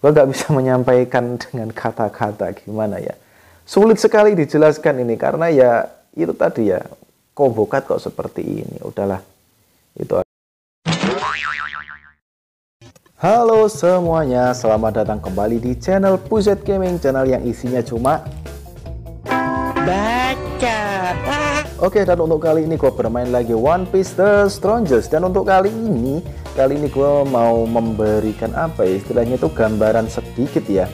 Gua nggak bisa menyampaikan dengan kata-kata gimana ya. Sulit sekali dijelaskan ini karena ya itu tadi ya, Kobokat kok seperti ini. Udahlah, itu. Halo semuanya, selamat datang kembali di channel Puzet Gaming, channel yang isinya cuma baca. Oke, dan untuk kali ini gue bermain lagi One Piece The Strongest. Dan untuk kali ini gue mau memberikan apa ya, istilahnya itu gambaran sedikit ya.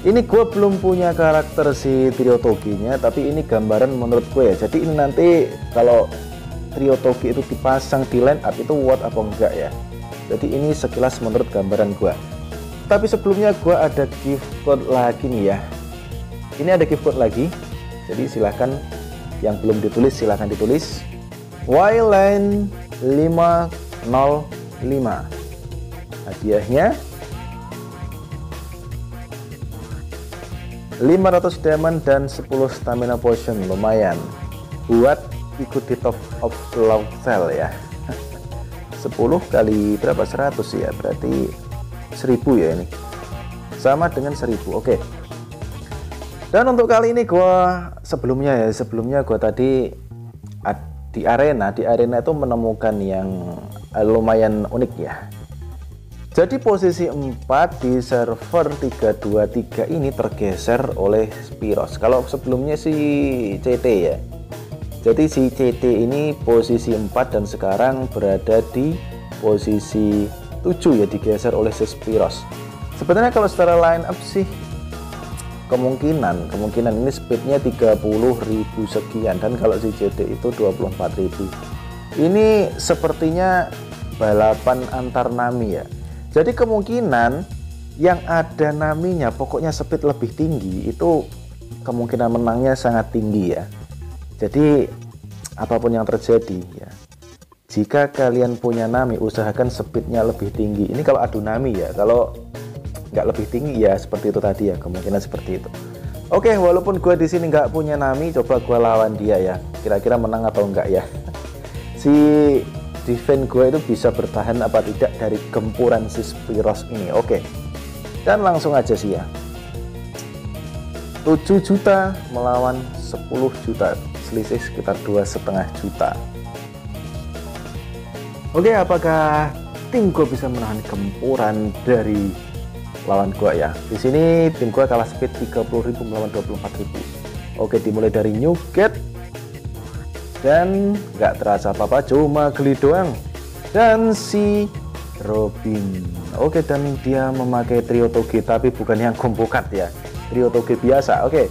Ini gue belum punya karakter si Trio Toge-nya, tapi ini gambaran menurut gue ya. Jadi ini nanti kalau Trio Toge itu dipasang di line up itu worth apa enggak ya. Jadi ini sekilas menurut gambaran gue. Tapi sebelumnya gue ada gift code lagi nih ya. Ini ada gift code lagi. Jadi silahkan yang belum ditulis silahkan ditulis. Yline 505. Hadiahnya 500 diamond dan 10 stamina potion, lumayan buat ikut di top of love sale ya. 10 kali berapa, 100 ya, berarti 1000 ya, ini sama dengan 1000. Oke. Dan untuk kali ini sebelumnya gua tadi di arena itu menemukan yang lumayan unik ya. Jadi posisi 4 di server 323 ini tergeser oleh Spiros. Kalau sebelumnya si CT ya. Jadi si CT ini posisi 4 dan sekarang berada di posisi 7 ya, digeser oleh si Spiros. Sebenarnya kalau secara line up sih kemungkinan ini speednya 30.000 sekian, dan kalau si CT itu 24.000. Ini sepertinya balapan antar Nami ya. Jadi kemungkinan yang ada Naminya pokoknya speed lebih tinggi itu kemungkinan menangnya sangat tinggi ya. Jadi apapun yang terjadi ya, jika kalian punya Nami usahakan speednya lebih tinggi. Ini kalau adu Nami ya, kalau nggak lebih tinggi ya seperti itu tadi ya, kemungkinan seperti itu. Oke, walaupun gue di sini nggak punya Nami, coba gue lawan dia ya, kira-kira menang atau enggak ya. Si defense gue itu bisa bertahan apa tidak dari gempuran si Spiros ini. Oke, dan langsung aja sih ya, 7 juta melawan 10 juta, selisih sekitar 2,5 juta. Oke, apakah tim gue bisa menahan gempuran dari lawan gue ya? Di sini tim gue kalah speed 30.000 melawan 24.000. Oke, dimulai dari Newgate dan nggak terasa apa-apa, cuma geli doang. Dan si Robin, oke, dan dia memakai Trio Toge tapi bukan yang Kobokat ya, Trio Toge biasa. Oke,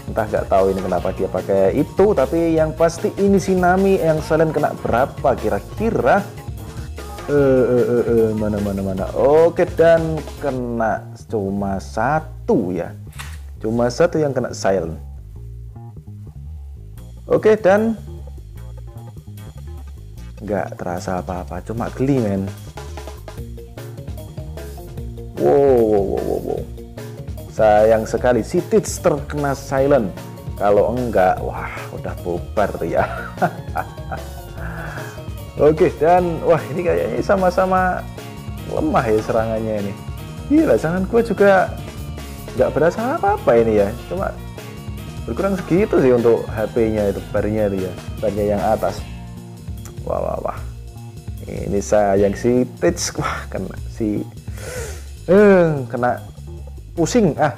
entah nggak tahu ini kenapa dia pakai itu, tapi yang pasti ini si Nami yang selain kena berapa kira-kira? Mana. Oke, dan kena cuma satu ya, cuma satu yang kena silent. Oke, dan nggak terasa apa-apa, cuma geli men. Wow. Sayang sekali si Tits terkena silent. Kalau enggak, wah udah bubar tuh ya. Oke, dan wah ini kayaknya sama-sama lemah ya serangannya ini. Gila, serangan gue juga nggak berasa apa-apa ini ya, cuma berkurang segitu sih untuk HP-nya itu, barnya itu ya, barnya yang atas. Wah. Ini sayang si Tits, wah kena kena pusing lah,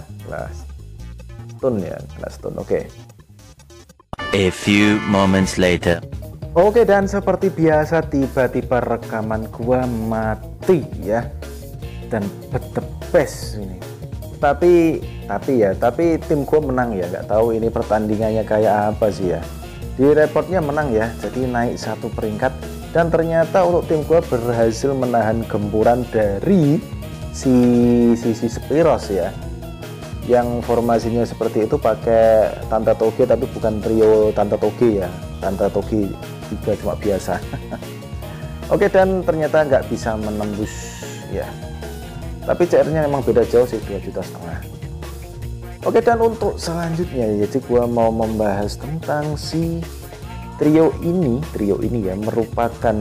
stun ya, kena stun. Oke. A few moments later. Oke, dan seperti biasa tiba-tiba rekaman gua mati ya, dan the best ini. Tapi tim gua menang ya, nggak tahu ini pertandingannya kayak apa sih ya. Di reportnya menang ya, jadi naik 1 peringkat. Dan ternyata untuk tim gua berhasil menahan gempuran dari si Spiros ya, yang formasinya seperti itu, pakai Tanta Toge tapi bukan trio Tanta Toge ya, Tanta Toge 3 cuma biasa. Oke, dan ternyata nggak bisa menembus ya, tapi CR-nya memang beda jauh sih, 2,5 juta. Oke, dan untuk selanjutnya jadi gua mau membahas tentang si trio ini ya, merupakan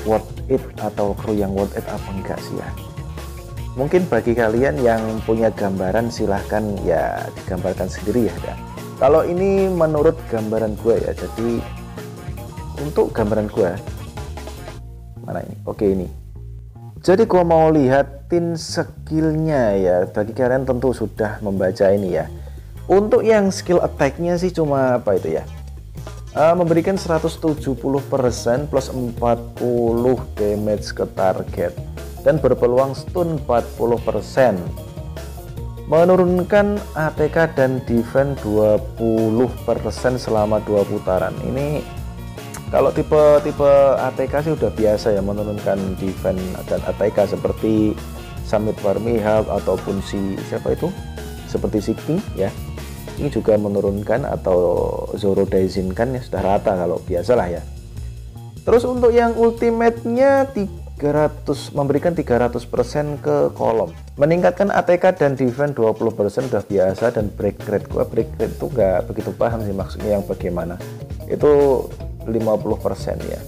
worth it atau kru yang worth it apa enggak sih ya. Mungkin bagi kalian yang punya gambaran silahkan ya digambarkan sendiri ya. Kalau ini menurut gambaran gue ya, jadi untuk gambaran gue mana ini? Oke, ini. Jadi gue mau lihatin skillnya ya. Bagi kalian tentu sudah membaca ini ya. Untuk yang skill attack-nya sih cuma apa itu ya? Memberikan 170% plus 40 damage ke target dan berpeluang stun 40%. Menurunkan ATK dan defense 20% selama 2 putaran. Ini kalau tipe ATK sih udah biasa ya, menurunkan defense dan ATK seperti Summit Warmihawk ataupun siapa itu? Seperti Signy ya. Ini juga menurunkan, atau Zoro Daishin kan ya, sudah rata kalau biasalah ya. Terus untuk yang ultimate-nya 300, memberikan 300% ke kolom, meningkatkan ATK dan defense 20% udah biasa, dan break rate gua break rate itu nggak begitu paham sih maksudnya yang bagaimana, itu 50% ya.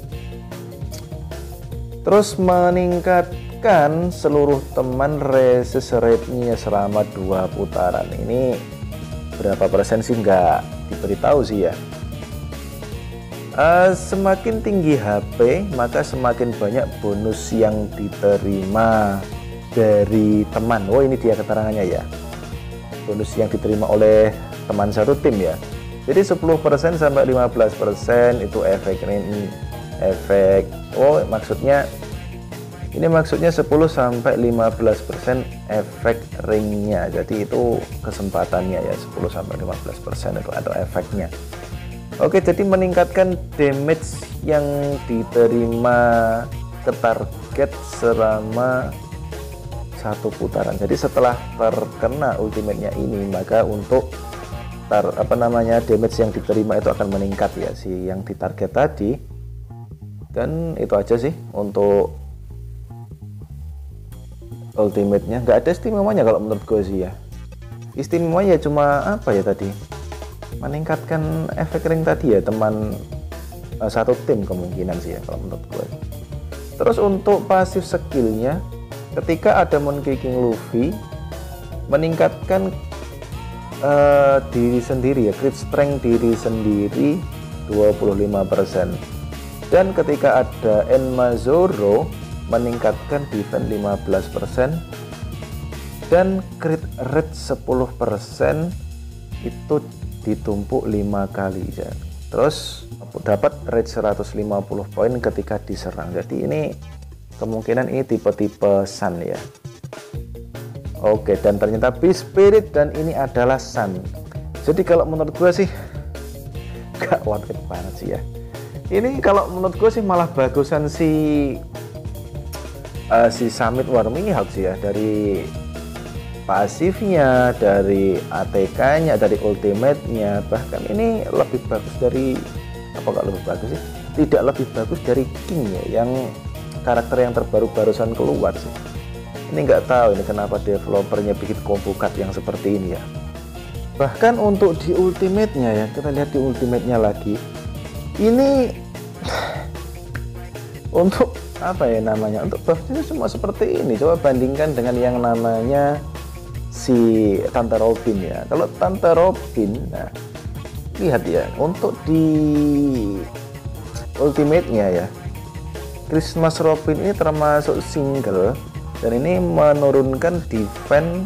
Terus meningkatkan seluruh teman resist rate-nya selama 2 putaran. Ini berapa persen sih nggak diberitahu sih ya. Semakin tinggi HP maka semakin banyak bonus yang diterima dari teman. Oh, ini dia keterangannya ya, bonus yang diterima oleh teman satu tim ya. Jadi 10% sampai 15% itu efek oh maksudnya ini maksudnya 10 sampai 15% efek ringnya. Jadi itu kesempatannya ya, 10 sampai 15% itu ada efeknya. Oke, jadi meningkatkan damage yang diterima ke target selama 1 putaran. Jadi setelah terkena ultimate-nya ini, maka untuk damage yang diterima itu akan meningkat ya, si yang ditarget tadi. Dan itu aja sih untuk ultimate-nya, nggak ada istimewanya kalau menurut gue sih ya. Istimewanya cuma apa ya tadi, meningkatkan efek ring tadi ya, teman satu tim kemungkinan sih ya kalau menurut gue. Terus untuk pasif skillnya, ketika ada Monkey King Luffy, meningkatkan diri sendiri ya, crit strength diri sendiri 25%. Dan ketika ada Enma Zoro, meningkatkan defense 15% dan crit rate 10%, itu ditumpuk 5 kali ya. Terus dapat rate 150 poin ketika diserang. Jadi ini kemungkinan ini tipe-tipe Sun ya. Oke, dan ternyata Beast Spirit dan ini adalah Sun. Jadi kalau menurut gue sih gak worth it banget sih ya. Ini kalau menurut gue sih malah bagusan si Summit Warmihawk sih ya, dari pasifnya, dari ATK-nya, dari ultimate-nya. Bahkan ini lebih bagus dari, apa kok lebih bagus sih? Tidak lebih bagus dari King ya, yang karakter yang terbaru barusan keluar sih. Ini nggak tahu ini kenapa developernya bikin combo card yang seperti ini ya. Bahkan untuk di ultimate-nya ya, kita lihat di ultimate-nya lagi. Ini untuk apa ya namanya, untuk buffnya semua seperti ini. Coba bandingkan dengan yang namanya si Tante Robin ya. Kalau Tante Robin, nah lihat ya, untuk di ultimate-nya ya, Christmas Robin ini termasuk single, dan ini menurunkan defense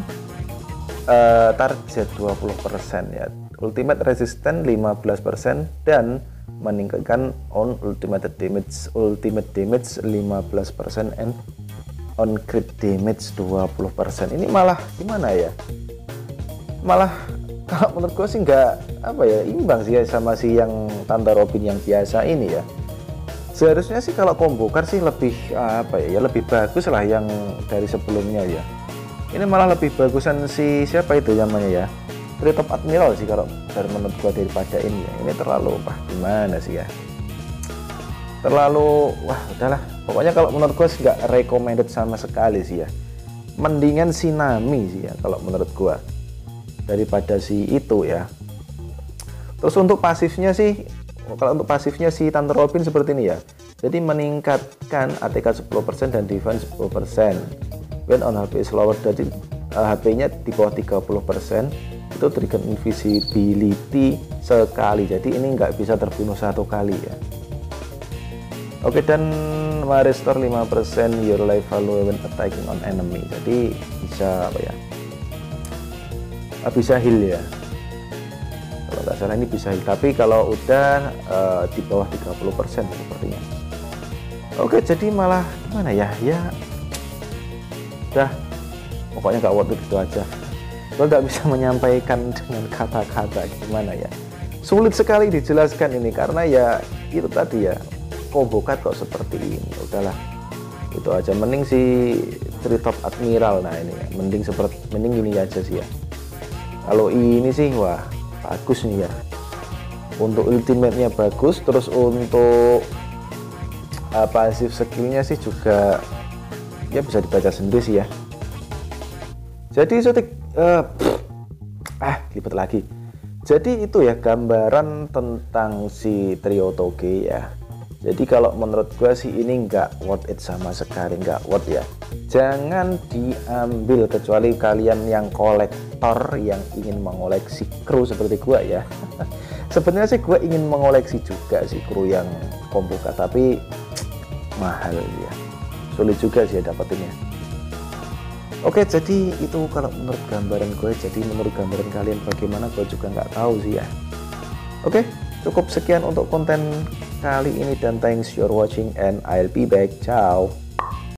target 20% ya, ultimate resistance 15%, dan meningkatkan on ultimate damage 15% and on crit damage 20%. Ini malah gimana ya, malah kalau menurut gue sih nggak apa ya, imbang sih ya sama si yang Tante Robin yang biasa ini ya. Seharusnya sih kalau combo card sih lebih apa ya, lebih bagus lah yang dari sebelumnya ya. Ini malah lebih bagusan si siapa itu namanya ya, Top Admiral sih kalau dari menurut gua daripada ini ya. Ini terlalu gimana sih ya, terlalu udahlah pokoknya kalau menurut gua sih nggak recommended sama sekali sih ya. Mendingan si Nami sih ya kalau menurut gua daripada si itu ya. Terus untuk pasifnya sih, kalau untuk pasifnya si Tante Robin seperti ini ya, jadi meningkatkan ATK 10% dan defense 10%. when on HP is lower, jadi HP-nya di bawah 30% itu trigger invisibility sekali, jadi ini nggak bisa terbunuh satu kali ya. Oke, dan restore 5% your life value when attacking on enemy, jadi bisa apa ya, bisa heal ya, kalau nggak salah ini bisa heal, tapi kalau udah di bawah 30% sepertinya. Oke, jadi malah gimana ya, udah pokoknya nggak worth it, itu aja. Gue nggak bisa menyampaikan dengan kata-kata, gimana ya, sulit sekali dijelaskan ini, karena ya itu tadi ya, combo card kok seperti ini. Udahlah, itu aja. Mending si Treetop Admiral, nah ini ya, mending ini aja sih ya. Kalau ini sih wah bagus nih ya, untuk ultimate-nya bagus, terus untuk pasif skillnya sih juga ya bisa dibaca sendiri sih ya. Jadi lipat lagi. Jadi itu ya gambaran tentang si Trio Toge ya. Jadi kalau menurut gue sih ini nggak worth it sama sekali, nggak worth ya. Jangan diambil kecuali kalian yang kolektor yang ingin mengoleksi kru seperti gue ya. Sebenarnya sih gue ingin mengoleksi juga sih kru yang combo card, tapi mahal ya, sulit juga sih ya dapetinnya. Oke, jadi itu kalau menurut gambaran gue. Jadi menurut gambaran kalian bagaimana, gue juga nggak tahu sih ya. Oke, cukup sekian untuk konten kali ini, dan thanks for watching and I'll be back. Ciao.